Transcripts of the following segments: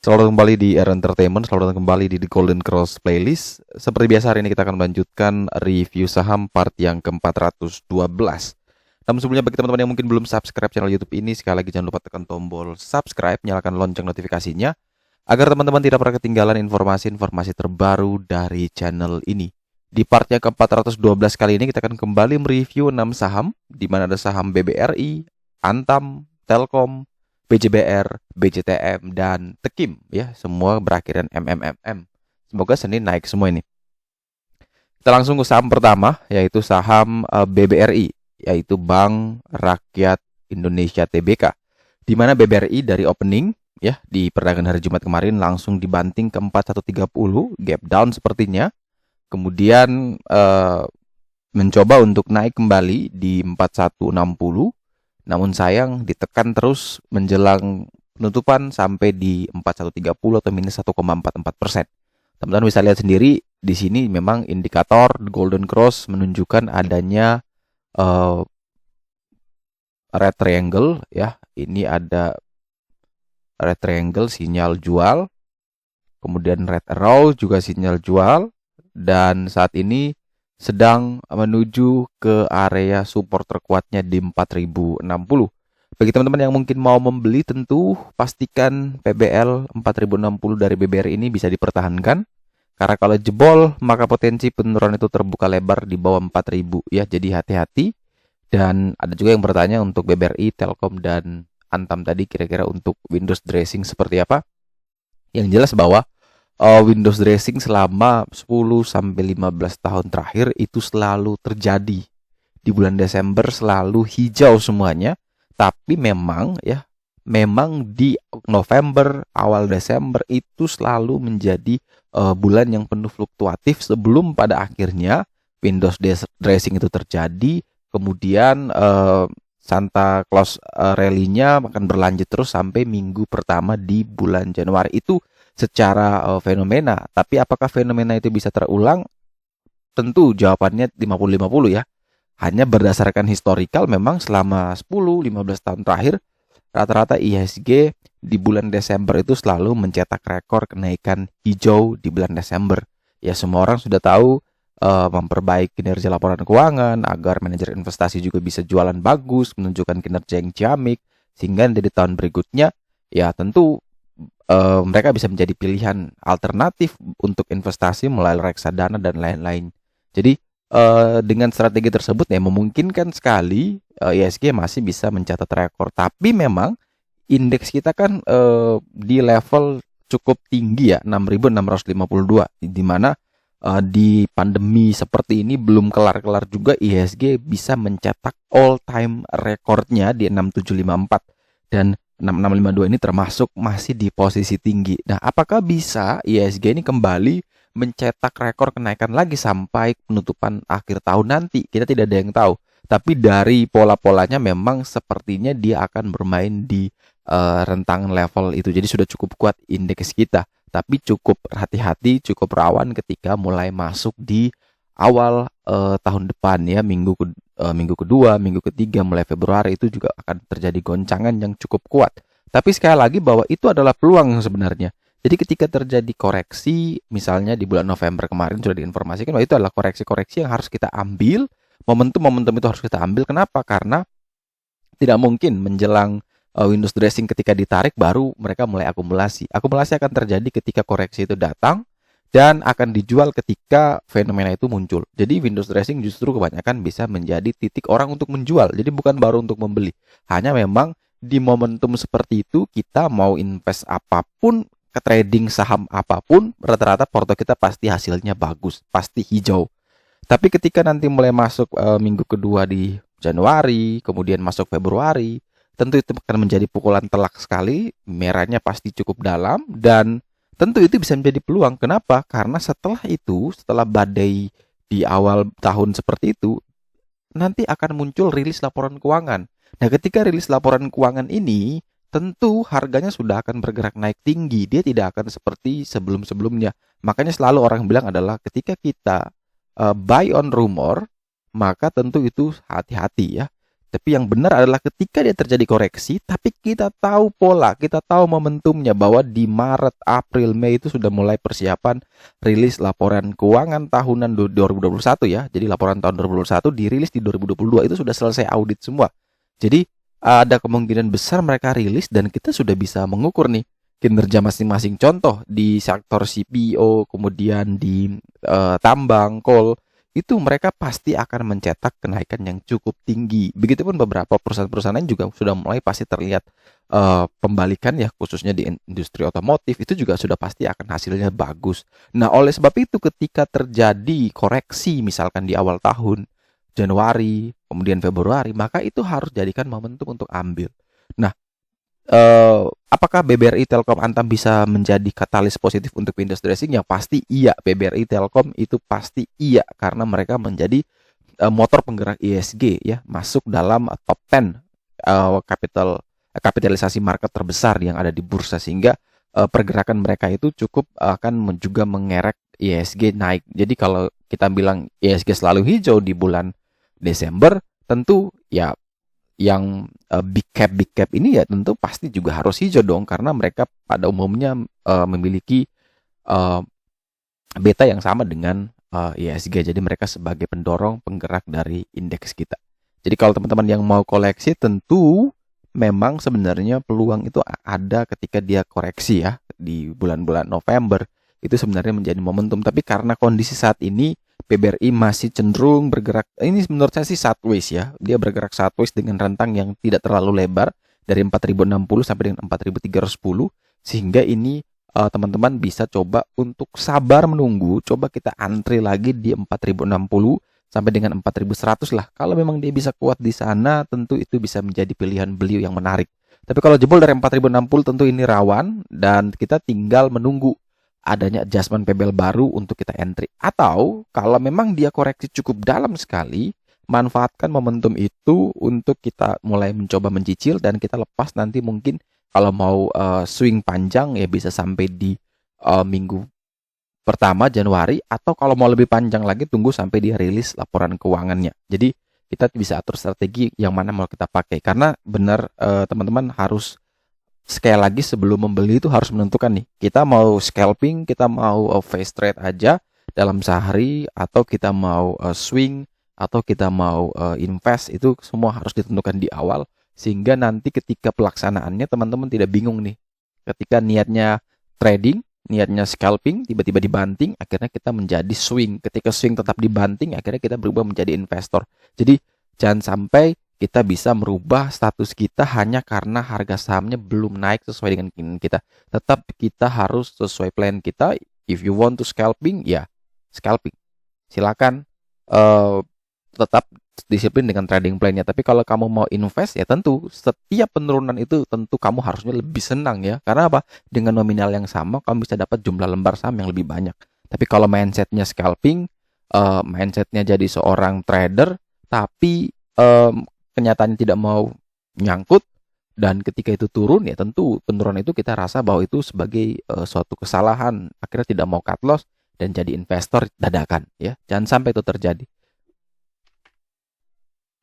Selamat datang kembali di Era Entertainment, selamat datang kembali di The Golden Cross Playlist. Seperti biasa hari ini kita akan melanjutkan review saham part yang ke-412. Namun sebelumnya bagi teman-teman yang mungkin belum subscribe channel YouTube ini, sekali lagi jangan lupa tekan tombol subscribe, nyalakan lonceng notifikasinya, agar teman-teman tidak pernah ketinggalan informasi-informasi terbaru dari channel ini. Di part yang ke-412 kali ini kita akan kembali mereview 6 saham, di mana ada saham BBRI, Antam, Telkom, BJBR, BJTM, dan Tekim ya, semua berakhiran MMMM. Semoga Senin naik semua ini. Kita langsung ke saham pertama, yaitu saham BBRI, yaitu Bank Rakyat Indonesia Tbk. Di mana BBRI dari opening ya di perdagangan hari Jumat kemarin langsung dibanting ke 4130, gap down sepertinya. Kemudian mencoba untuk naik kembali di 4160. Namun sayang ditekan terus menjelang penutupan sampai di 4130 atau minus 1,44%. Teman-teman bisa lihat sendiri di sini memang indikator Golden Cross menunjukkan adanya red triangle ya. Ini ada red triangle sinyal jual, kemudian red arrow juga sinyal jual, dan saat ini sedang menuju ke area support terkuatnya di 4060. Bagi teman-teman yang mungkin mau membeli, tentu pastikan PBL 4060 dari BBR ini bisa dipertahankan. Karena kalau jebol, maka potensi penurunan itu terbuka lebar di bawah 4000 ya. Jadi hati-hati. Dan ada juga yang bertanya untuk BBRI, Telkom, dan Antam tadi kira-kira untuk Windows dressing seperti apa. Yang jelas bahwa Windows dressing selama 10-15 tahun terakhir itu selalu terjadi. Di bulan Desember selalu hijau semuanya, tapi memang di November, awal Desember itu selalu menjadi bulan yang penuh fluktuatif sebelum pada akhirnya Windows dressing itu terjadi. Kemudian Santa Claus rally-nya akan berlanjut terus sampai minggu pertama di bulan Januari. Itu secara fenomena. Tapi apakah fenomena itu bisa terulang? Tentu jawabannya 50-50 ya. Hanya berdasarkan historical memang selama 10-15 tahun terakhir rata-rata IHSG di bulan Desember itu selalu mencetak rekor kenaikan hijau di bulan Desember. Ya semua orang sudah tahu memperbaiki kinerja laporan keuangan agar manajer investasi juga bisa jualan bagus, menunjukkan kinerja yang ciamik, sehingga di tahun berikutnya ya tentu mereka bisa menjadi pilihan alternatif untuk investasi melalui reksadana dan lain-lain. Jadi dengan strategi tersebut ya memungkinkan sekali ISG masih bisa mencatat rekor. Tapi memang indeks kita kan di level cukup tinggi ya, 6.652, di mana di pandemi seperti ini belum kelar-kelar juga IHSG bisa mencetak all time recordnya di 6754, dan 6652 ini termasuk masih di posisi tinggi. Nah, apakah bisa IHSG ini kembali mencetak rekor kenaikan lagi sampai penutupan akhir tahun nanti? Kita tidak ada yang tahu. Tapi dari pola-polanya memang sepertinya dia akan bermain di rentang level itu. Jadi sudah cukup kuat indeks kita. Tapi cukup hati-hati, cukup rawan ketika mulai masuk di awal tahun depan ya, minggu kedua, minggu ketiga, mulai Februari itu juga akan terjadi goncangan yang cukup kuat. Tapi sekali lagi bahwa itu adalah peluang sebenarnya. Jadi ketika terjadi koreksi, misalnya di bulan November kemarin sudah diinformasikan bahwa itu adalah koreksi-koreksi yang harus kita ambil, momentum-momentum itu harus kita ambil. Kenapa? Karena tidak mungkin menjelang Windows dressing ketika ditarik baru mereka mulai akumulasi. Akumulasi akan terjadi ketika koreksi itu datang dan akan dijual ketika fenomena itu muncul. Jadi Windows dressing justru kebanyakan bisa menjadi titik orang untuk menjual. Jadi bukan baru untuk membeli. Hanya memang di momentum seperti itu kita mau invest apapun, ke trading saham apapun, rata-rata porto kita pasti hasilnya bagus, pasti hijau. Tapi ketika nanti mulai masuk minggu kedua di Januari, kemudian masuk Februari, tentu itu akan menjadi pukulan telak sekali, merahnya pasti cukup dalam, dan tentu itu bisa menjadi peluang. Kenapa? Karena setelah itu, setelah badai di awal tahun seperti itu, nanti akan muncul rilis laporan keuangan. Nah, ketika rilis laporan keuangan ini, tentu harganya sudah akan bergerak naik tinggi. Dia tidak akan seperti sebelum-sebelumnya. Makanya selalu orang bilang adalah ketika kita buy on rumor, maka tentu itu hati-hati ya. Tapi yang benar adalah ketika dia terjadi koreksi, tapi kita tahu pola, kita tahu momentumnya bahwa di Maret, April, Mei itu sudah mulai persiapan rilis laporan keuangan tahunan 2021 ya. Jadi laporan tahun 2021 dirilis di 2022 itu sudah selesai audit semua. Jadi ada kemungkinan besar mereka rilis dan kita sudah bisa mengukur nih kinerja masing-masing. Contoh di sektor CPO, kemudian di tambang, coal, itu mereka pasti akan mencetak kenaikan yang cukup tinggi. Begitupun beberapa perusahaan-perusahaan lain juga sudah mulai pasti terlihat pembalikan ya, khususnya di industri otomotif itu juga sudah pasti akan hasilnya bagus. Nah, oleh sebab itu ketika terjadi koreksi misalkan di awal tahun, Januari, kemudian Februari, maka itu harus jadikan momentum untuk ambil. Nah, apakah BBRI Telkom Antam bisa menjadi katalis positif untuk windows dressing? Yang pasti iya, BBRI Telkom itu pasti iya karena mereka menjadi motor penggerak ISG ya, masuk dalam top 10 kapitalisasi market terbesar yang ada di bursa, sehingga pergerakan mereka itu cukup akan juga mengerek ISG naik. Jadi kalau kita bilang ISG selalu hijau di bulan Desember, tentu ya yang big cap ini ya tentu pasti juga harus hijau dong, karena mereka pada umumnya memiliki beta yang sama dengan ISG. Jadi mereka sebagai pendorong penggerak dari indeks kita. Jadi kalau teman-teman yang mau koleksi, tentu memang sebenarnya peluang itu ada ketika dia koreksi ya di bulan-bulan November, itu sebenarnya menjadi momentum. Tapi karena kondisi saat ini BBRI masih cenderung bergerak, ini menurut saya sih sideways ya. Dia bergerak sideways dengan rentang yang tidak terlalu lebar dari 4060 sampai dengan 4310, sehingga ini teman-teman bisa coba untuk sabar menunggu. Coba kita antri lagi di 4060 sampai dengan 4100 lah. Kalau memang dia bisa kuat di sana, tentu itu bisa menjadi pilihan beliau yang menarik. Tapi kalau jebol dari 4060 tentu ini rawan dan kita tinggal menunggu adanya adjustment PBL baru untuk kita entry. Atau kalau memang dia koreksi cukup dalam sekali, manfaatkan momentum itu untuk kita mulai mencoba mencicil dan kita lepas nanti mungkin kalau mau swing panjang ya bisa sampai di minggu pertama Januari, atau kalau mau lebih panjang lagi tunggu sampai dia rilis laporan keuangannya. Jadi kita bisa atur strategi yang mana mau kita pakai, karena benar teman-teman harus sekali lagi sebelum membeli itu harus menentukan nih, kita mau scalping, kita mau face trade aja dalam sehari, atau kita mau swing, atau kita mau invest. Itu semua harus ditentukan di awal, sehingga nanti ketika pelaksanaannya teman-teman tidak bingung nih. Ketika niatnya trading, niatnya scalping, tiba-tiba dibanting, akhirnya kita menjadi swing. Ketika swing tetap dibanting, akhirnya kita berubah menjadi investor. Jadi jangan sampai kita bisa merubah status kita hanya karena harga sahamnya belum naik sesuai dengan keinginan kita. Tetap kita harus sesuai plan kita. If you want to scalping, ya scalping. Silakan tetap disiplin dengan trading plan-nya. Tapi kalau kamu mau invest, ya tentu setiap penurunan itu tentu kamu harusnya lebih senang ya. Karena apa? Dengan nominal yang sama, kamu bisa dapat jumlah lembar saham yang lebih banyak. Tapi kalau mindsetnya scalping, mindsetnya jadi seorang trader, tapi kenyataannya tidak mau nyangkut, dan ketika itu turun, ya tentu penurunan itu kita rasa bahwa itu sebagai suatu kesalahan, akhirnya tidak mau cut loss dan jadi investor dadakan ya. Jangan sampai itu terjadi.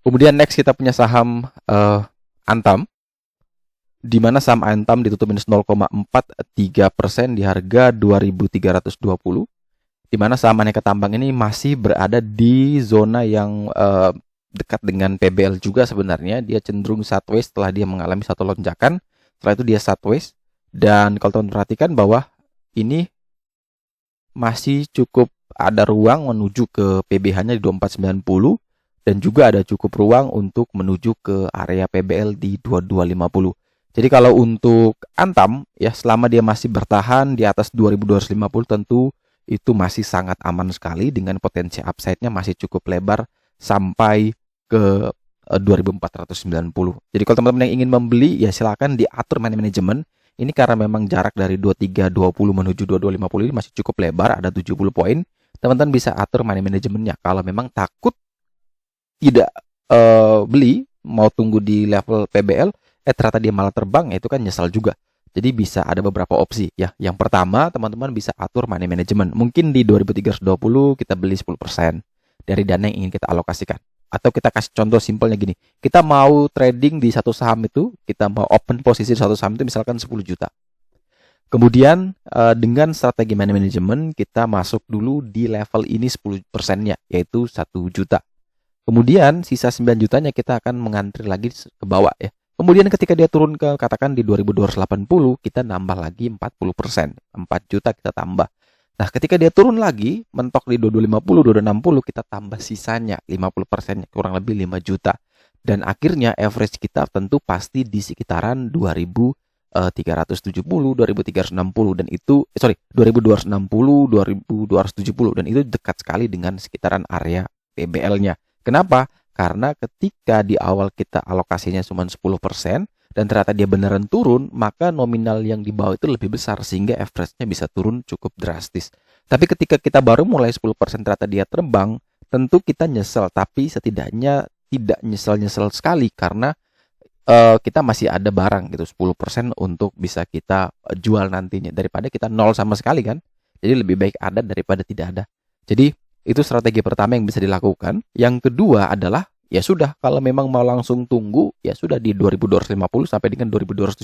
Kemudian next kita punya saham Antam, di mana saham Antam ditutup minus 0,43% di harga 2.320, di mana saham Aneka Tambang ini masih berada di zona yang dekat dengan PBL juga sebenarnya. Dia cenderung sideways setelah dia mengalami satu lonjakan. Setelah itu dia sideways. Dan kalau teman perhatikan bahwa ini masih cukup ada ruang menuju ke PBH-nya di 2490. Dan juga ada cukup ruang untuk menuju ke area PBL di 2250. Jadi kalau untuk Antam, ya selama dia masih bertahan di atas 2250, tentu itu masih sangat aman sekali dengan potensi upside-nya masih cukup lebar sampai ke 2490. Jadi kalau teman-teman yang ingin membeli, ya silakan diatur manajemen. Ini karena memang jarak dari 2320 menuju 2250 ini masih cukup lebar, ada 70 poin. Teman-teman bisa atur manajemennya. Kalau memang takut tidak beli, mau tunggu di level PBL, ternyata dia malah terbang, itu kan nyesal juga. Jadi bisa ada beberapa opsi ya. Yang pertama, teman-teman bisa atur manajemen. Mungkin di 2320 kita beli 10% dari dana yang ingin kita alokasikan. Atau kita kasih contoh simpelnya gini, kita mau trading di satu saham itu, kita mau open posisi di satu saham itu misalkan 10 juta. Kemudian dengan strategi money management kita masuk dulu di level ini 10%-nya, yaitu 1 juta. Kemudian sisa 9 jutanya kita akan mengantri lagi ke bawah ya. Kemudian ketika dia turun ke katakan di 2280, kita nambah lagi 40%, 4 juta kita tambah. Nah, ketika dia turun lagi, mentok di 2250, 2260, kita tambah sisanya 50%, kurang lebih 5 juta. Dan akhirnya average kita tentu pasti di sekitaran 2370, 2360 dan itu 2260, 2270 dan itu dekat sekali dengan sekitaran area PBL-nya. Kenapa? Karena ketika di awal kita alokasinya cuma 10% dan ternyata dia beneran turun, maka nominal yang di bawah itu lebih besar sehingga average-nya bisa turun cukup drastis. Tapi ketika kita baru mulai 10% ternyata dia terbang, tentu kita nyesel, tapi setidaknya tidak nyesel-nyesel sekali karena kita masih ada barang gitu 10% untuk bisa kita jual nantinya daripada kita nol sama sekali kan. Jadi lebih baik ada daripada tidak ada. Jadi itu strategi pertama yang bisa dilakukan. Yang kedua adalah ya sudah, kalau memang mau langsung tunggu, ya sudah di 2250 sampai dengan 2270.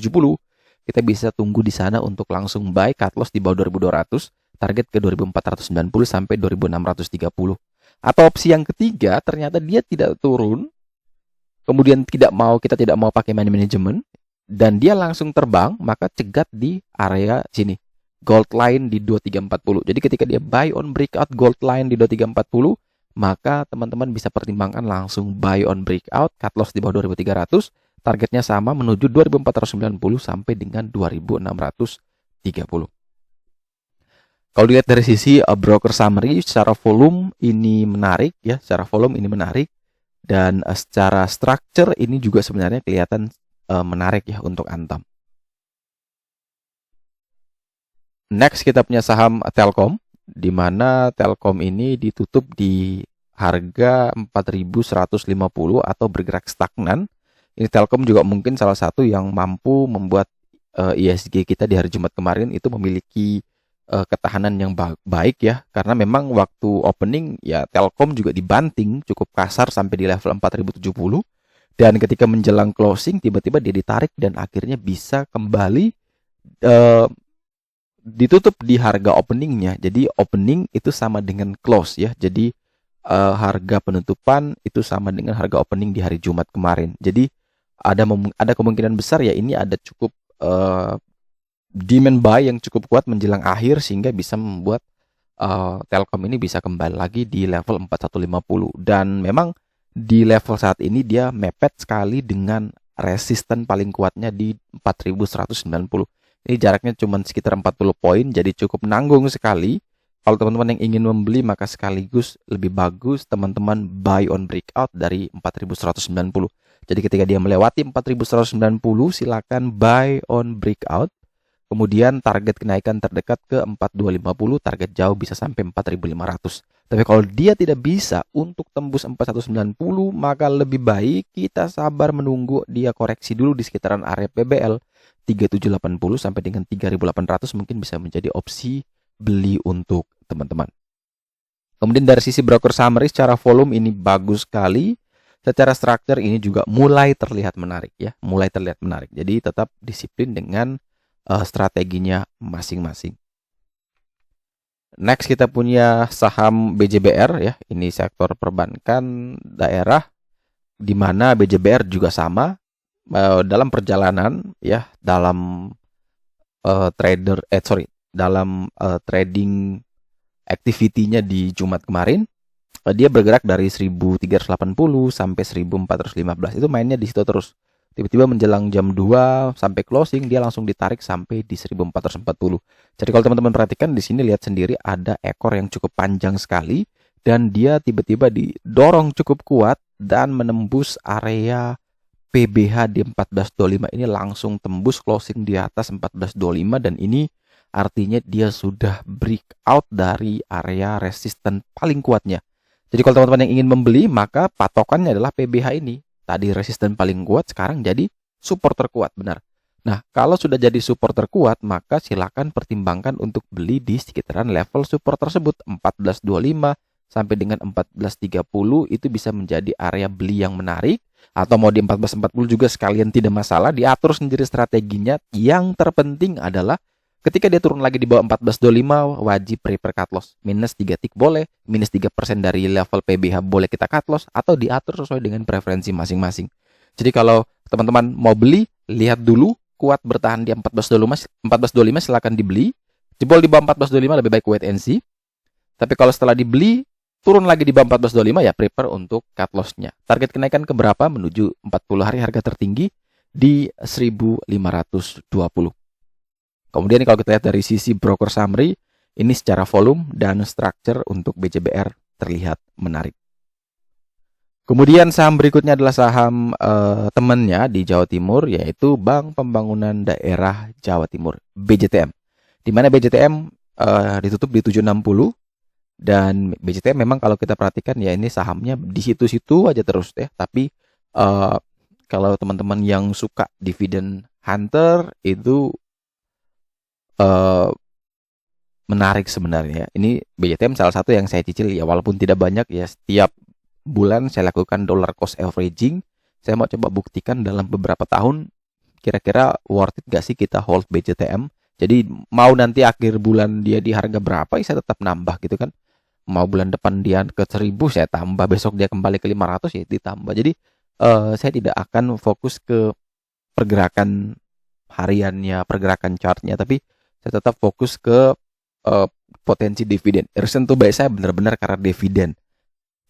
Kita bisa tunggu di sana untuk langsung buy cut loss di bawah 2200, target ke 2490 sampai 2630. Atau opsi yang ketiga, ternyata dia tidak turun, kemudian kita tidak mau pakai money management dan dia langsung terbang, maka cegat di area sini. Gold line di 2340. Jadi ketika dia buy on breakout gold line di 2340, maka teman-teman bisa pertimbangkan langsung buy on breakout, cut loss di bawah 2300, targetnya sama menuju 2490 sampai dengan 2630. Kalau dilihat dari sisi broker summary, secara volume ini menarik ya, dan secara structure ini juga sebenarnya kelihatan menarik ya untuk Antam. Next kita punya saham Telkom, di mana Telkom ini ditutup di harga 4.150 atau bergerak stagnan. Ini Telkom juga mungkin salah satu yang mampu membuat ISG kita di hari Jumat kemarin itu memiliki ketahanan yang baik ya, karena memang waktu opening ya Telkom juga dibanting cukup kasar sampai di level 4.070 dan ketika menjelang closing tiba-tiba dia ditarik dan akhirnya bisa kembali ditutup di harga openingnya. Jadi opening itu sama dengan close ya. Jadi harga penutupan itu sama dengan harga opening di hari Jumat kemarin. Jadi ada kemungkinan besar ya ini ada cukup demand buy yang cukup kuat menjelang akhir sehingga bisa membuat Telkom ini bisa kembali lagi di level 4150 dan memang di level saat ini dia mepet sekali dengan resisten paling kuatnya di 4190. Ini jaraknya cuma sekitar 40 poin, jadi cukup nanggung sekali. Kalau teman-teman yang ingin membeli, maka sekaligus lebih bagus teman-teman buy on breakout dari 4190. Jadi ketika dia melewati 4190, silakan buy on breakout. Kemudian target kenaikan terdekat ke 4250, target jauh bisa sampai 4500. Tapi kalau dia tidak bisa untuk tembus 4190, maka lebih baik kita sabar menunggu dia koreksi dulu di sekitaran area PBL 3780 sampai dengan 3800 mungkin bisa menjadi opsi beli untuk teman-teman. Kemudian dari sisi broker summary secara volume ini bagus sekali. Secara structure ini juga mulai terlihat menarik ya, Jadi tetap disiplin dengan strateginya masing-masing. Next kita punya saham BJBR ya. Ini sektor perbankan daerah di mana BJBR juga sama dalam perjalanan ya, dalam trading activity-nya di Jumat kemarin dia bergerak dari 1380 sampai 1415. Itu mainnya di situ terus. Tiba-tiba menjelang jam 2 sampai closing dia langsung ditarik sampai di 1440. Jadi kalau teman-teman perhatikan di sini lihat sendiri ada ekor yang cukup panjang sekali dan dia tiba-tiba didorong cukup kuat dan menembus area PBH di 1425 ini langsung tembus closing di atas 1425 dan ini artinya dia sudah breakout dari area resisten paling kuatnya. Jadi kalau teman-teman yang ingin membeli maka patokannya adalah PBH ini. Tadi resisten paling kuat, sekarang jadi support terkuat, benar. Nah, kalau sudah jadi support terkuat, maka silakan pertimbangkan untuk beli di sekitaran level support tersebut, 1425 sampai dengan 14.30 itu bisa menjadi area beli yang menarik, atau mau di 14.40 juga sekalian tidak masalah, diatur sendiri strateginya. Yang terpenting adalah ketika dia turun lagi di bawah 14.25 wajib prepare cut loss. Minus 3 tick boleh, minus 3% dari level PBH boleh kita cut loss, atau diatur sesuai dengan preferensi masing-masing. Jadi kalau teman-teman mau beli, lihat dulu kuat bertahan di 14.25 silakan dibeli. Jebol di bawah 14.25 lebih baik wait and see. Tapi kalau setelah dibeli turun lagi di bawah 14.25 ya prepare untuk cut loss-nya. Target kenaikan ke berapa? Menuju 40 hari harga tertinggi di 1.520. Kemudian kalau kita lihat dari sisi broker summary, ini secara volume dan structure untuk BJBR terlihat menarik. Kemudian saham berikutnya adalah saham temannya di Jawa Timur, yaitu Bank Pembangunan Daerah Jawa Timur, BJTM. Di mana BJTM ditutup di 760. Dan BJTM memang kalau kita perhatikan ya ini sahamnya di situ-situ aja terus ya. Tapi kalau teman-teman yang suka dividend hunter itu menarik sebenarnya. Ini BJTM salah satu yang saya cicil ya, walaupun tidak banyak ya. Setiap bulan saya lakukan dollar cost averaging. Saya mau coba buktikan dalam beberapa tahun kira-kira worth it gak sih kita hold BJTM. Jadi mau nanti akhir bulan dia di harga berapa ya saya tetap nambah gitu kan. Mau bulan depan dia ke 1.000 saya tambah, besok dia kembali ke 500 ya ditambah. Jadi saya tidak akan fokus ke pergerakan hariannya, pergerakan chartnya, tapi saya tetap fokus ke potensi dividen. Reason to buy saya benar-benar karena dividen.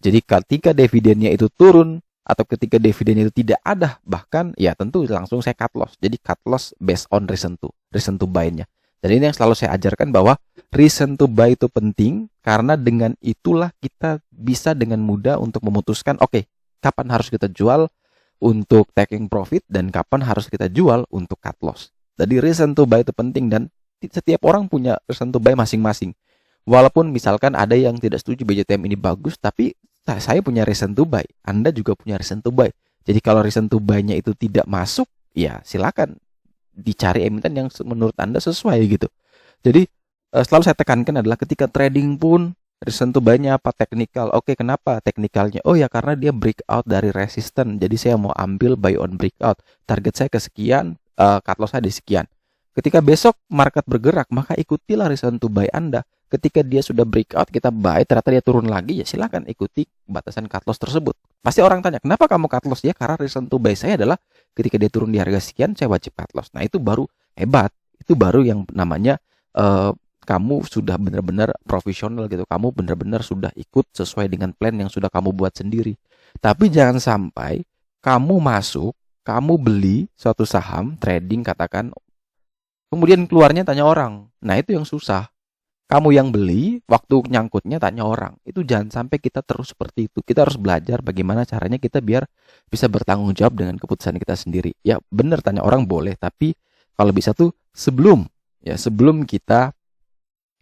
Jadi ketika dividennya itu turun atau ketika dividennya itu tidak ada, bahkan ya tentu langsung saya cut loss. Jadi cut loss based on reason to buy-nya. Dan ini yang selalu saya ajarkan bahwa reason to buy itu penting, karena dengan itulah kita bisa dengan mudah untuk memutuskan oke, kapan harus kita jual untuk taking profit dan kapan harus kita jual untuk cut loss. Jadi reason to buy itu penting dan setiap orang punya reason to buy masing-masing. Walaupun misalkan ada yang tidak setuju BJTM ini bagus, tapi saya punya reason to buy, Anda juga punya reason to buy. Jadi kalau reason to buy-nya itu tidak masuk, ya silakan dicari emiten yang menurut Anda sesuai gitu. Jadi selalu saya tekankan adalah ketika trading pun reason to buy-nya apa? Teknikal. Oke, kenapa teknikalnya? Oh ya karena dia breakout dari resisten. Jadi saya mau ambil buy on breakout. Target saya ke sekian, cut loss saya di sekian. Ketika besok market bergerak, maka ikutilah reason to buy Anda. Ketika dia sudah breakout, kita buy, ternyata dia turun lagi, ya silakan ikuti batasan cut loss tersebut. Pasti orang tanya, kenapa kamu cut loss? Ya karena reason to buy saya adalah ketika dia turun di harga sekian, saya wajib cut loss. Nah itu baru hebat. Itu baru yang namanya kamu sudah benar-benar profesional gitu. Kamu benar-benar sudah ikut sesuai dengan plan yang sudah kamu buat sendiri. Tapi jangan sampai kamu masuk, kamu beli suatu saham, trading katakan, kemudian keluarnya tanya orang. Nah itu yang susah. Kamu yang beli, waktu nyangkutnya tanya orang. Itu jangan sampai kita terus seperti itu. Kita harus belajar bagaimana caranya kita biar bisa bertanggung jawab dengan keputusan kita sendiri. Ya benar tanya orang boleh, tapi kalau bisa tuh sebelum kita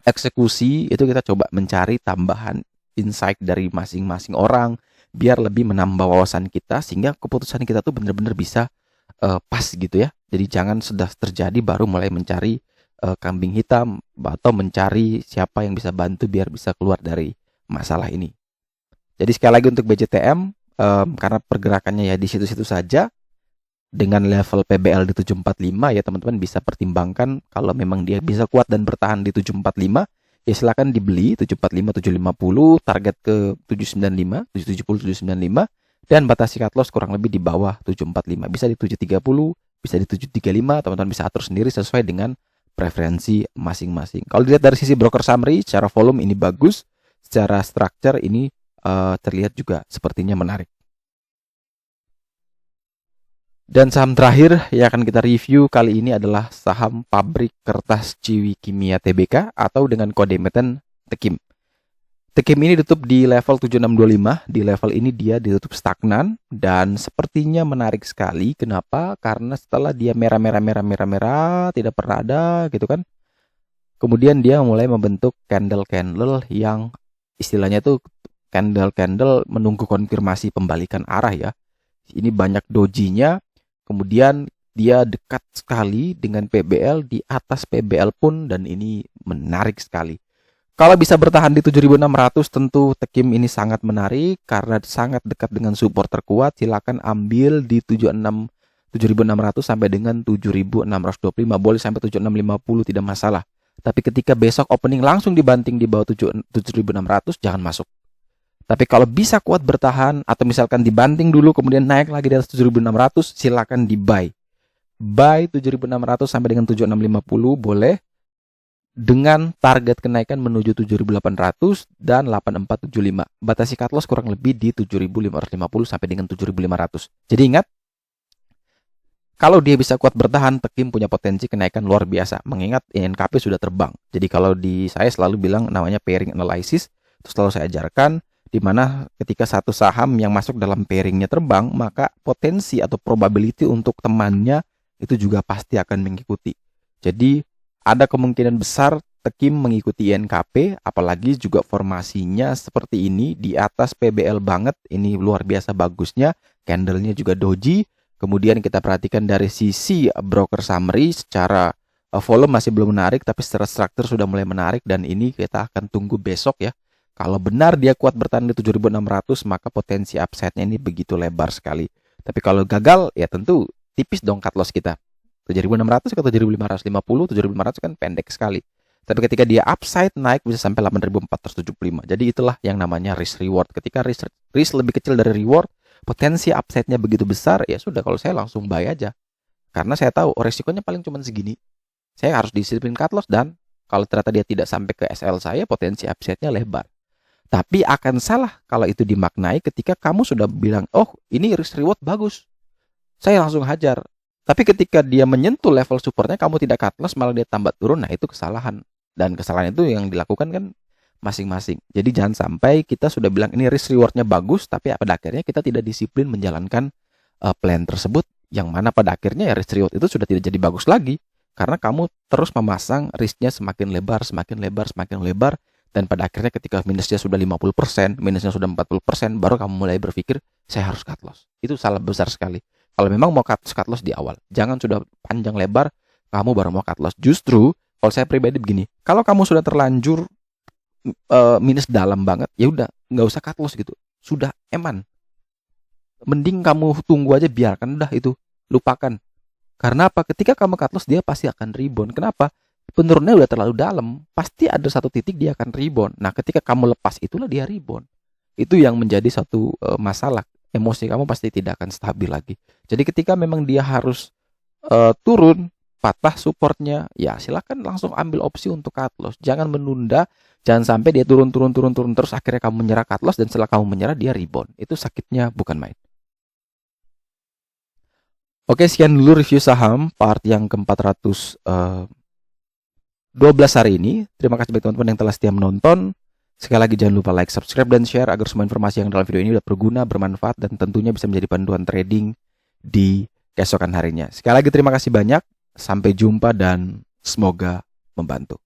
eksekusi itu kita coba mencari tambahan insight dari masing-masing orang biar lebih menambah wawasan kita sehingga keputusan kita tuh benar-benar bisa pas gitu ya. Jadi jangan sudah terjadi baru mulai mencari kambing hitam atau mencari siapa yang bisa bantu biar bisa keluar dari masalah ini. Jadi sekali lagi untuk BJTM karena pergerakannya ya di situ-situ saja dengan level PBL di 745 ya teman-teman bisa pertimbangkan kalau memang dia bisa kuat dan bertahan di 745 ya silakan dibeli 745 750 target ke 795 770 795 dan batasi cut loss kurang lebih di bawah 745 bisa di 730 bisa di 735 teman-teman bisa atur sendiri sesuai dengan preferensi masing-masing. Kalau dilihat dari sisi broker summary, secara volume ini bagus, secara structure ini terlihat juga sepertinya menarik. Dan saham terakhir yang akan kita review kali ini adalah saham pabrik kertas Ciwi Kimia Tbk atau dengan kode emiten Tekim. Tekim ini ditutup di level 7625, di level ini dia ditutup stagnan dan sepertinya menarik sekali. Kenapa? Karena setelah dia merah, tidak pernah ada gitu kan. Kemudian dia mulai membentuk candle-candle yang istilahnya tuh candle-candle menunggu konfirmasi pembalikan arah ya. Ini banyak dojinya, kemudian dia dekat sekali dengan PBL, di atas PBL pun dan ini menarik sekali. Kalau bisa bertahan di 7.600 tentu Tekim ini sangat menarik karena sangat dekat dengan support terkuat. Silakan ambil di 7.600 sampai dengan 7.625, boleh sampai 7.650 tidak masalah. Tapi ketika besok opening langsung dibanting di bawah 7.600 jangan masuk. Tapi kalau bisa kuat bertahan atau misalkan dibanting dulu kemudian naik lagi di atas 7.600 silakan di buy. Buy 7.600 sampai dengan 7.650 boleh, dengan target kenaikan menuju 7.800 dan 8.475. Batasi cut loss kurang lebih di 7.550 sampai dengan 7.500. Jadi ingat, kalau dia bisa kuat bertahan, Tekim punya potensi kenaikan luar biasa. Mengingat INKP sudah terbang. Jadi kalau di saya selalu bilang namanya pairing analysis, itu selalu saya ajarkan, di mana ketika satu saham yang masuk dalam pairingnya terbang, maka potensi atau probability untuk temannya itu juga pasti akan mengikuti. Jadi ada kemungkinan besar Tekim mengikuti INKP, apalagi juga formasinya seperti ini di atas PBL banget. Ini luar biasa bagusnya, candlenya juga doji. Kemudian kita perhatikan dari sisi broker summary, secara volume masih belum menarik, tapi secara struktur sudah mulai menarik, dan ini kita akan tunggu besok ya. Kalau benar dia kuat bertahan di 7.600, maka potensi upside-nya ini begitu lebar sekali. Tapi kalau gagal, ya tentu tipis dong cut loss kita. 7.600 ke 7.550, 7.500 kan pendek sekali. Tapi ketika dia upside naik bisa sampai 8.475. Jadi itulah yang namanya risk reward. Ketika risk lebih kecil dari reward, potensi upside-nya begitu besar, ya sudah, kalau saya langsung buy aja. Karena saya tahu resikonya paling cuma segini. Saya harus disiplin cut loss, dan kalau ternyata dia tidak sampai ke SL saya, potensi upside-nya lebar. Tapi akan salah kalau itu dimaknai ketika kamu sudah bilang, oh ini risk reward bagus, saya langsung hajar. Tapi ketika dia menyentuh level supportnya, kamu tidak cut loss, malah dia tambah turun, nah itu kesalahan. Dan kesalahan itu yang dilakukan kan masing-masing. Jadi jangan sampai kita sudah bilang ini risk rewardnya bagus, tapi pada akhirnya kita tidak disiplin menjalankan plan tersebut, yang mana pada akhirnya ya risk reward itu sudah tidak jadi bagus lagi. Karena kamu terus memasang risknya semakin lebar, semakin lebar, semakin lebar, dan pada akhirnya ketika minusnya sudah 50%, minusnya sudah 40%, baru kamu mulai berpikir, saya harus cut loss. Itu salah besar sekali. Kalau memang mau cut loss di awal, jangan sudah panjang lebar kamu baru mau cut loss. Justru kalau saya pribadi begini, kalau kamu sudah terlanjur minus dalam banget, ya udah nggak usah cut loss gitu, sudah eman. Mending kamu tunggu aja, biarkan udah itu, lupakan. Karena apa? Ketika kamu cut loss dia pasti akan rebound. Kenapa? Penurunnya udah terlalu dalam, pasti ada satu titik dia akan rebound. Nah ketika kamu lepas itulah dia rebound. Itu yang menjadi satu masalah. Emosi kamu pasti tidak akan stabil lagi. Jadi ketika memang dia harus turun, patah supportnya, ya silakan langsung ambil opsi untuk cut loss. Jangan menunda, jangan sampai dia turun terus akhirnya kamu menyerah cut loss, dan setelah kamu menyerah dia rebound. Itu sakitnya bukan main. Oke, sekian dulu review saham part yang ke-412 hari ini. Terima kasih bagi teman-teman yang telah setia menonton. Sekali lagi jangan lupa like, subscribe, dan share agar semua informasi yang dalam video ini dapat berguna, bermanfaat, dan tentunya bisa menjadi panduan trading di keesokan harinya. Sekali lagi terima kasih banyak, sampai jumpa dan semoga membantu.